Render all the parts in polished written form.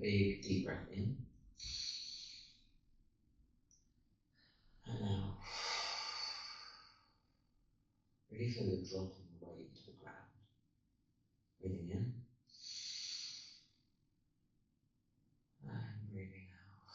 big, deep breath in. And now, really feel it dropping the weight to the ground. Breathing in. And breathing out.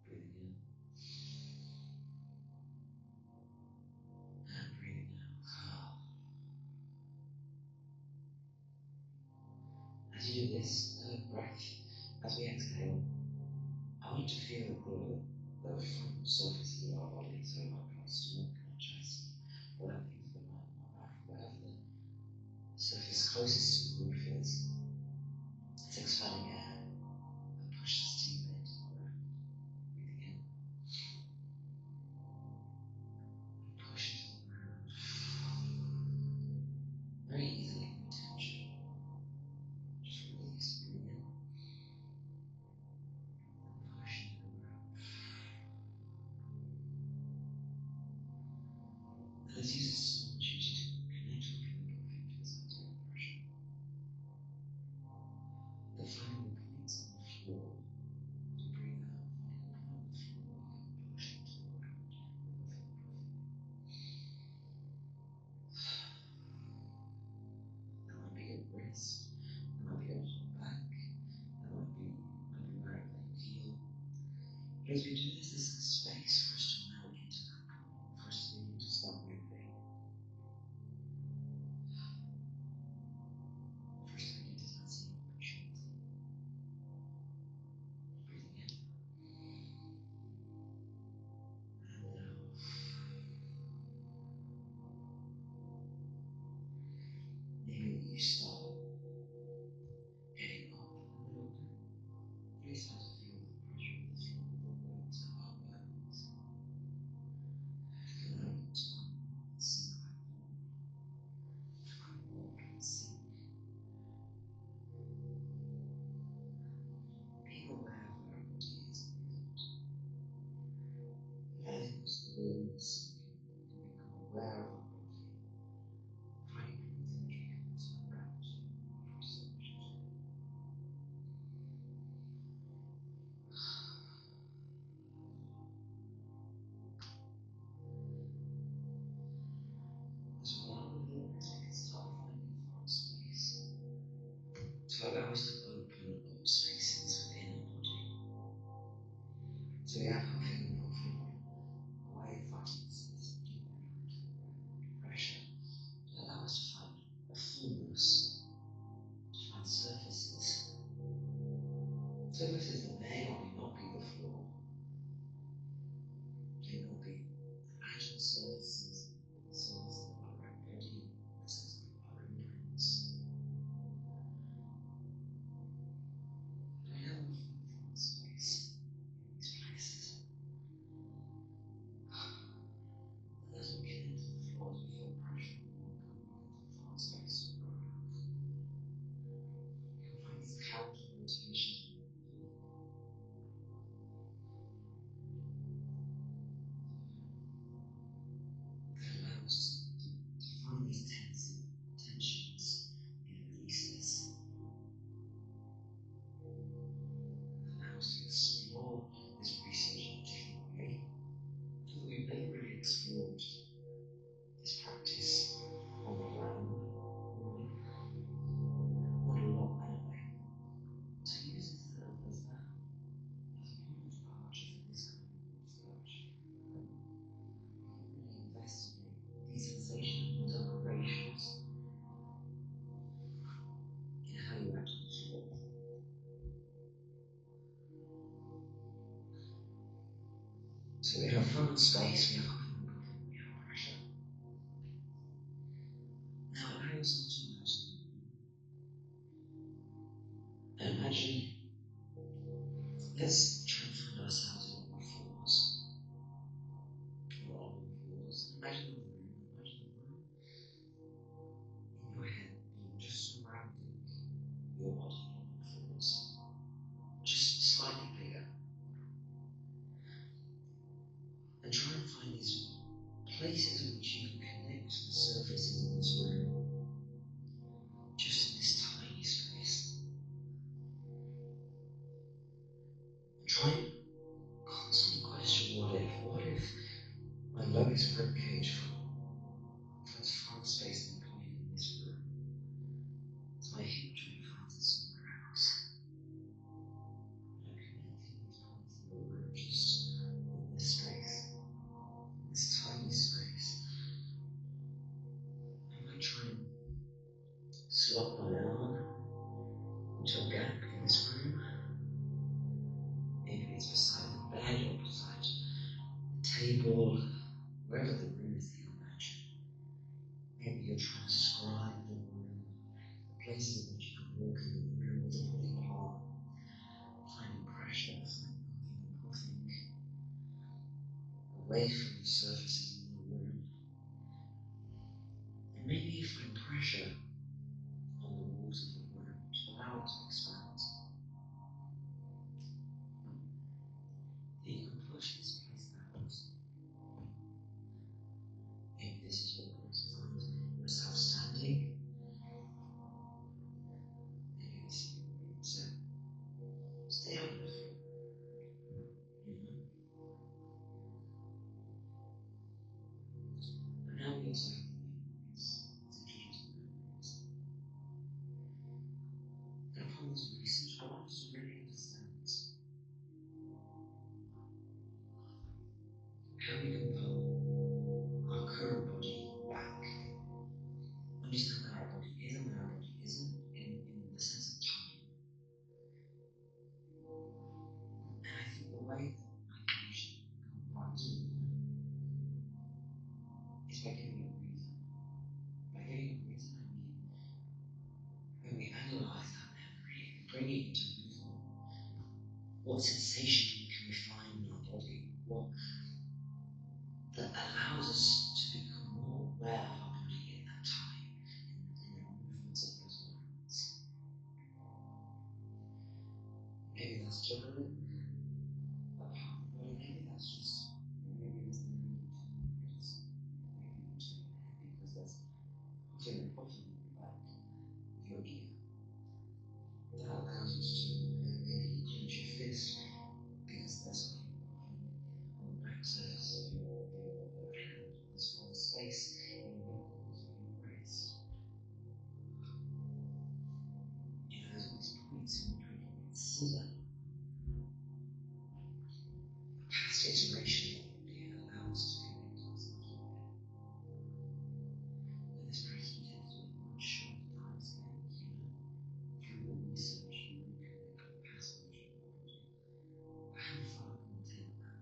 Breathing in. And breathing out. As you do this breath, as we exhale, I want you to feel the front surface of our body, so our stomach, our chest, all that things going on, our back, whatever the surface closest to the roof is. It's expelling air and pushes deeper into the ground. Breathing in and push into the ground. Very easily, no tension. Just release, breathe in and push into the ground. And let's use this as an opportunity to connect with your breathing to this idea of pressure. The finding the points on the floor as we breathe out, finding the point on the floor where we can push into the ground with our full breath. That might be your wrist, that might be your back, that might be wherever you heal. But as we do this, there's a space for us to melt into that point, for us to begin to start moving, for us to begin to start seeing opportunity. Breathing in and out. Maybe you start getting up a little bit. Really start to feel the pressure of the floor, the weight of our bodies. Allow it to come and sink back down, to come walk and sink. Being aware of where our body is and isn't. Letting us learn the sinking and become aware of our body. Finding points in which we can turn around to if we so wish to. As we are with it, we can start finding foreign space to allow us to open up spaces within our body. So we have our finger moving away from this deep ground pressure to allow us to find a fullness, to find surfaces. Surfaces that may or may not be the floor, may not be imagined surfaces, surfaces of our own body, a sense of our imprints. We have a foreign space in these places. And as we connect to the floor, as we feel pressure coming into the foreign space of our mouth, we can find these counter rotations in the body that allow us to find these tensions and release this, allow us to explore this research in a different way, so that we've never really explored this practice on the ground, really, not a lot anyway. So use this as that, as a point of departure for this kind of research. You can really investigate these sensations, these operations, in how you act on the floor. So we have fun and space, we have open, we have pressure. Now allow yourself to imagine. And imagine, let's try and find ourselves in all fours, or on all fours. Imagine the room in your head being just surrounding your body on all fours, just slightly bigger. And try and find these places in which you can connect to the surfaces of this room. try and slot my arm into a gap in this room. Maybe it's beside the bed or beside the table, wherever the room is that you imagine. Maybe you're trying to describe the room, the places in which you can walk in the room with the body part, finding pressure, finding puffing and puffing away from the surfaces in the room. And maybe you find pressure on the walls of the room to allow it to expand. That you can push this place out. Maybe this is your goal to find yourself standing. Maybe this is your goal to stay on the floor. But now we also have the memories. Let's introduce the memories. And upon this research, I want us to really understand how we can pull our current body back. Understand where our body is and where our body isn't in the sense of time. And I think the way that I can usually go about doing that is by giving it a reason. By giving it a reason, I mean, when we analyze that memory and bring it into movement, what sensation can we find in our body? What that allows us to become more aware of our body in that time, in the movements of those moments. Maybe that's juggling a part of the body, maybe that's just maybe there's no need to just maybe you turn your head because there's puffing and puffing in the back of your ear. That allows us to maybe clench your fist because there's something puffing on the back surface of your hand. There's more space in your knuckles or your wrist. There's all these points in which we can consider past iteration of the body and allow us to connect ourselves with it. But this practice we tend to do in much shorter time scales, through the research and reconnect with the past version of our body. How far can we take that?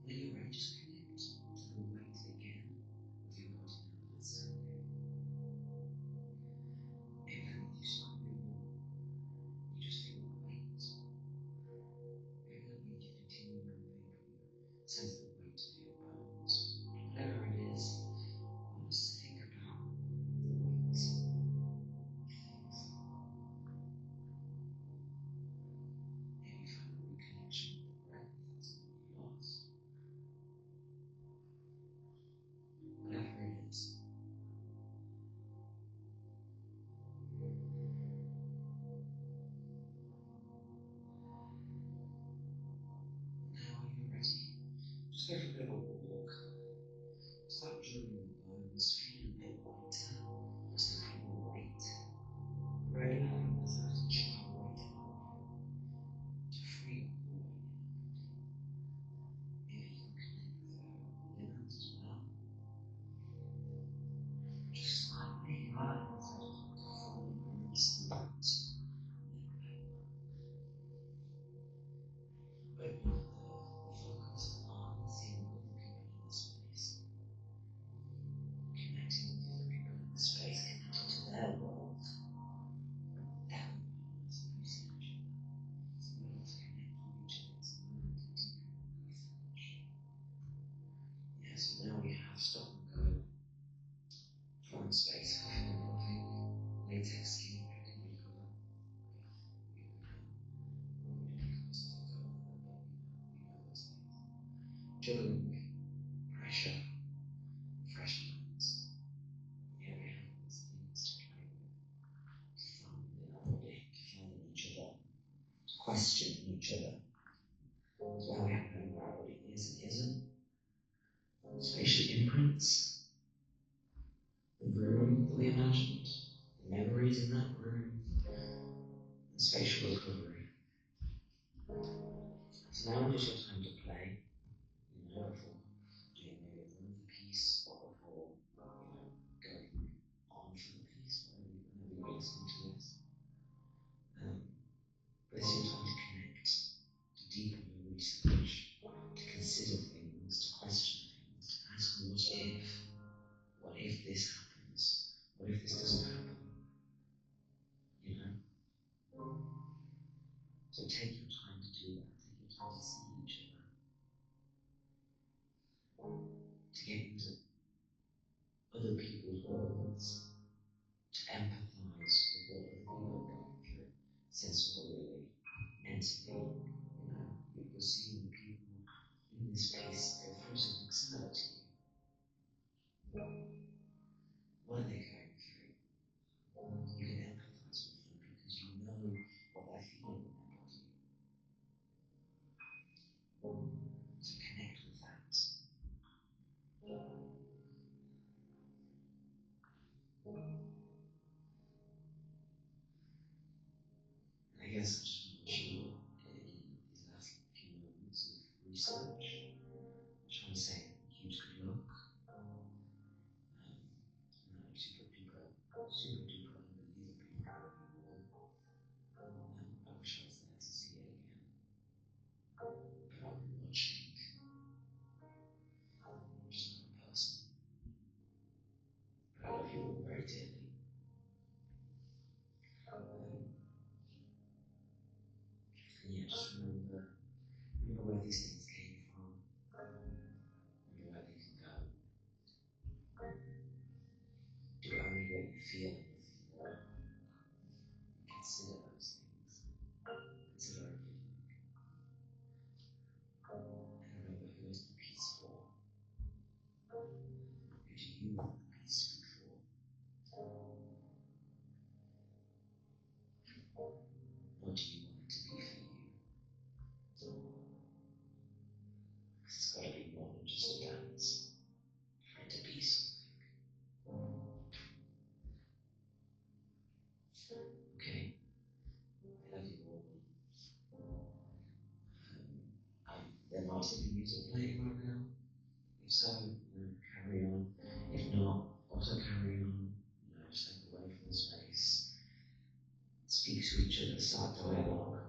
When you're ready, just connect to the weight again of your body now that it's standing. Maybe that means you slightly more. You just feel the weight. Maybe that means you continue moving, but you sense the weight of your bones. Whatever it is, I want us to think about the weight of things. Maybe you find a reconnection with the breath, that's something you lost. Whatever it is. Now when you're ready, just go for a bit of a walk. Start drilling the bones, feeling a bit lighter. Just to feel the weight. Ready as though to chip our weight out, to free up the weight in our body. Maybe you can connect with our limbs as well. Just slightly right as though to fully release the weight. Open up the focus on seeing other people in the space. Connecting with the other people in the space, connecting to their world. Their world as research. So we need to connect with each other. It's a moment of deep research. Yeah, so now we have stop and go. Front space, puffing and puffing. Latex skin padding, recover. Juggling weight, pressure, fresh minds. Yeah, we have these things to play with, to find within our body, to find in each other, to question each other. So how we have to know where our body is and isn't. Spatial imprints, the room that we imagined, the memories in that room, and spatial recovery. So now is your time to play, before doing maybe another piece or before, going on from the piece, whenever you're listening to this. But it's your time to connect, to deepen your research, to consider things, to question things, to ask what if this happens, what if this doesn't happen, So take your time to do that, take your time to see each other, to get into other people's worlds, to empathise with what other people are going through, sensorially, mentally. You're seeing the people in this piece go through something similar to you. What are they going through? You can empathise with them because you know what they're feeling in their body. So connect with that. And I guess I just want to you in these last few moments of research, trying to say huge good luck. Super duper, unbelievably proud of you all. I wish I was there to see it again. But I'll be watching, just not in person. But I love you all very dearly. And yeah, just remember where these things came from, remember where they can go. Do only what you feel and nothing more. Consider those things. Consider everything. And remember, who is the peace for? Who do you want the peace to be for? What do you want it to be for you? Because it's got to be more than just a dance. For it to be something. Okay? I love you all. There might still be music playing right now. If so, carry on. If not, also carry on. Step away from the space. Speak to each other, start dialogue.